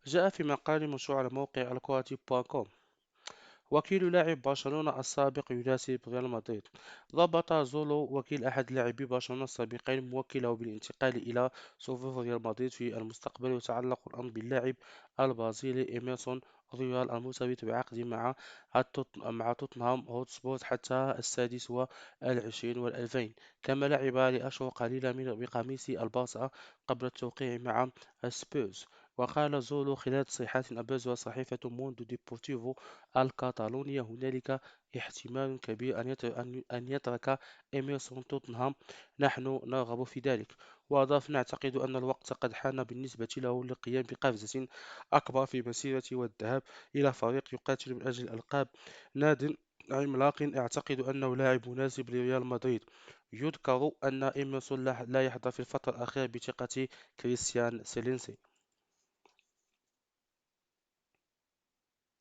جاء في مقال منشور على موقع الكواتي.com. وكيل لاعب برشلونة السابق يناسب ريال مدريد. ضبط زولو وكيل أحد لاعبي برشلونة السابقين موكله بالانتقال إلى صفوف ريال مدريد في المستقبل. يتعلق الأمر باللاعب البرازيلي إيميرسون رويال المرتبط بعقد مع توتنهام هوتسبور حتى السادس والعشرين والألفين، كما لعب لأشهر قليلة بقميص البارسا قبل التوقيع مع سبيرز. وقال زولو خلال تصريحات أبرزها صحيفة موندو ديبورتيفو الكتالونية: هنالك احتمال كبير أن يترك إميرسون توتنهام، نحن نرغب في ذلك. وأضاف: نعتقد أن الوقت قد حان بالنسبة له للقيام بقفزة أكبر في مسيرته والذهاب إلى فريق يقاتل من أجل الألقاب، ناد عملاق. أعتقد أنه لاعب مناسب لريال مدريد. يذكر أن إميرسون لا يحظى في الفترة الأخيرة بثقة كريستيان سيلينسي.